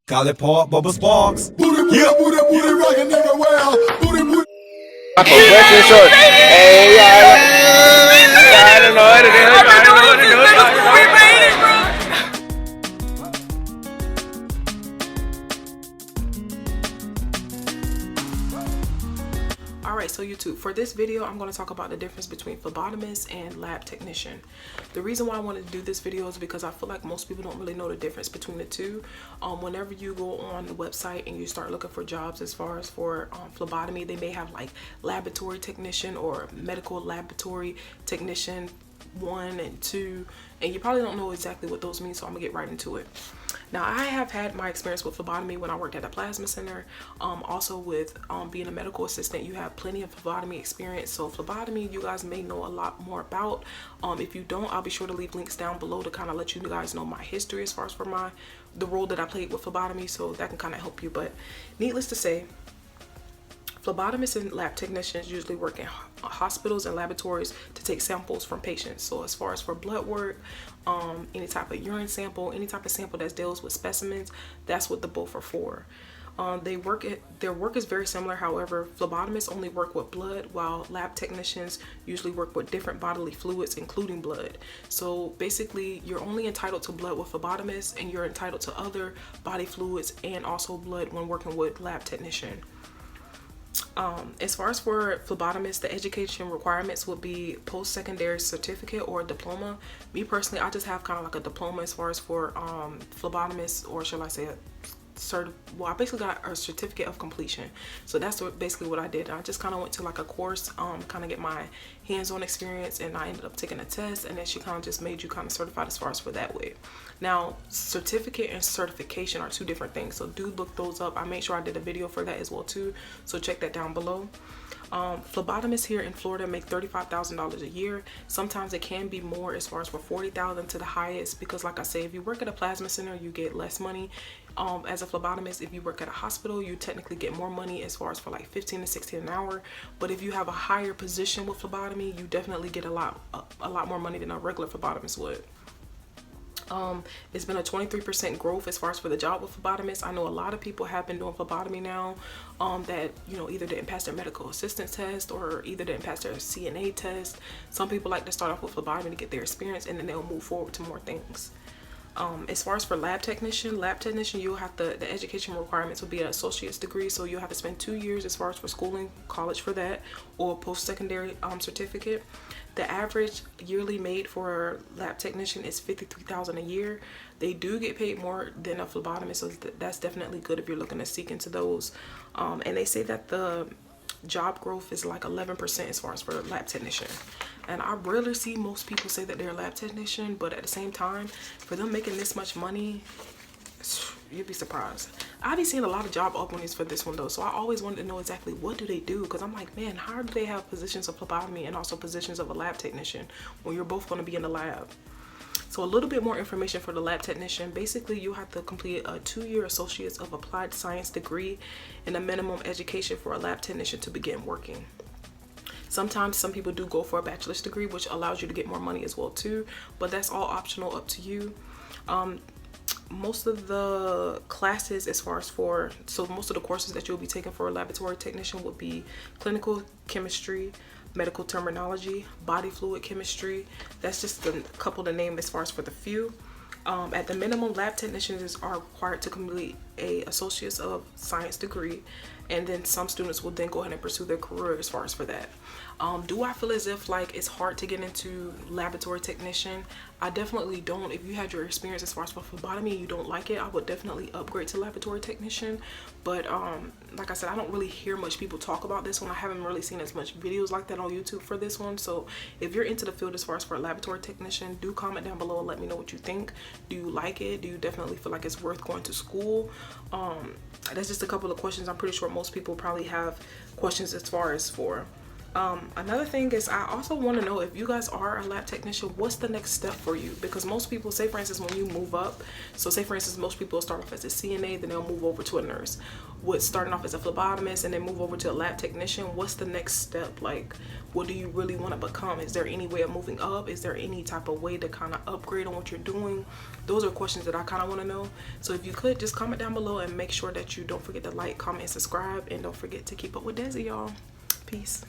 Call it Park Bubba Sparks. Booty, booty, booty, booty, rockin' everywhere. Booty, booty. Hey, I don't know what to do. I don't know what to do. Alright, so YouTube, for this video I'm going to talk about the difference between phlebotomist and lab technician. The reason why I wanted to do this video is because I feel like most people don't really know the difference between the two. Whenever you go on the website and you start looking for jobs as far as for phlebotomy, they may have like laboratory technician or medical laboratory technician 1 and 2, and you probably don't know exactly what those mean, so I'm gonna get right into it. Now, I have had my experience with phlebotomy when I worked at a plasma center. Also with being a medical assistant, you have plenty of phlebotomy experience. So phlebotomy, you guys may know a lot more about. If you don't, I'll be sure to leave links down below to kind of let you guys know my history as far as for the role that I played with phlebotomy, so that can kind of help you. But needless to say, phlebotomists and lab technicians usually work in hospitals and laboratories to take samples from patients. So as far as for blood work, any type of urine sample, any type of sample that deals with specimens, that's what the both are for. Their work is very similar. However, phlebotomists only work with blood, while lab technicians usually work with different bodily fluids, including blood. So basically, you're only entitled to blood with phlebotomists, and you're entitled to other body fluids and also blood when working with lab technician. As far as for phlebotomists, the education requirements would be post-secondary certificate or diploma. Me personally, I just have kind of like a diploma as far as for phlebotomists, or shall I say I basically got a certificate of completion. So that's basically what I did. I just kind of went to like a course, kind of get my hands-on experience, and I ended up taking a test, and then she kind of just made you kind of certified as far as for that way. Now, certificate and certification are two different things, so do look those up. I made sure I did a video for that as well too, so check that down below. Phlebotomists here in Florida make $35,000 a year. Sometimes it can be more, as far as for $40,000 to the highest, because like I say, if you work at a plasma center, you get less money. As a phlebotomist, if you work at a hospital, you technically get more money, as far as for like 15 to 16 an hour. But if you have a higher position with phlebotomy, you definitely get a lot more money than a regular phlebotomist would. It's been a 23% growth as far as for the job with phlebotomists. I know a lot of people have been doing phlebotomy now that, you know, either didn't pass their medical assistance test or either didn't pass their CNA test. Some people like to start off with phlebotomy to get their experience, and then they'll move forward to more things. As far as for lab technician, you'll have the education requirements will be an associate's degree, so you'll have to spend 2 years as far as for schooling, college for that, or post-secondary certificate. The average yearly made for lab technician is $53,000 a year. They do get paid more than a phlebotomist, so that's definitely good if you're looking to seek into those. And they say that the job growth is like 11% as far as for lab technician. And I rarely see most people say that they're a lab technician, but at the same time, for them making this much money, you'd be surprised. I've been seeing a lot of job openings for this one though, so I always wanted to know exactly what do they do, because I'm like, man, how do they have positions of phlebotomy and also positions of a lab technician when you're both going to be in the lab? So a little bit more information for the lab technician. Basically, you have to complete a 2-year Associates of Applied Science degree and a minimum education for a lab technician to begin working. Sometimes some people do go for a bachelor's degree, which allows you to get more money as well too, but that's all optional, up to you. Most of the classes most of the courses that you'll be taking for a laboratory technician would be clinical chemistry, medical terminology, body fluid chemistry. That's just a couple to name as far as for the few. At the minimum, lab technicians are required to complete a Associates of Science degree, and then some students will then go ahead and pursue their career as far as for that. Do I feel as if like it's hard to get into laboratory technician? I definitely don't. If you had your experience as far as for phlebotomy and you don't like it, I would definitely upgrade to laboratory technician. But like I said, I don't really hear much people talk about this one. I haven't really seen as much videos like that on YouTube for this one. So if you're into the field as far as for a laboratory technician, do comment down below and let me know what you think. Do you like it? Do you definitely feel like it's worth going to school? That's just a couple of questions. I'm pretty sure most people probably have questions as far as for Another thing is, I also want to know, if you guys are a lab technician, what's the next step for you? Because most people, say for instance, when you move up, so say for instance, most people start off as a CNA, then they'll move over to a nurse. With starting off as a phlebotomist and then move over to a lab technician, what's the next step? Like, what do you really want to become? Is there any way of moving up? Is there any type of way to kind of upgrade on what you're doing? Those are questions that I kind of want to know. So if you could, just comment down below and make sure that you don't forget to like, comment, and subscribe, and don't forget to keep up with Desi, y'all. Peace.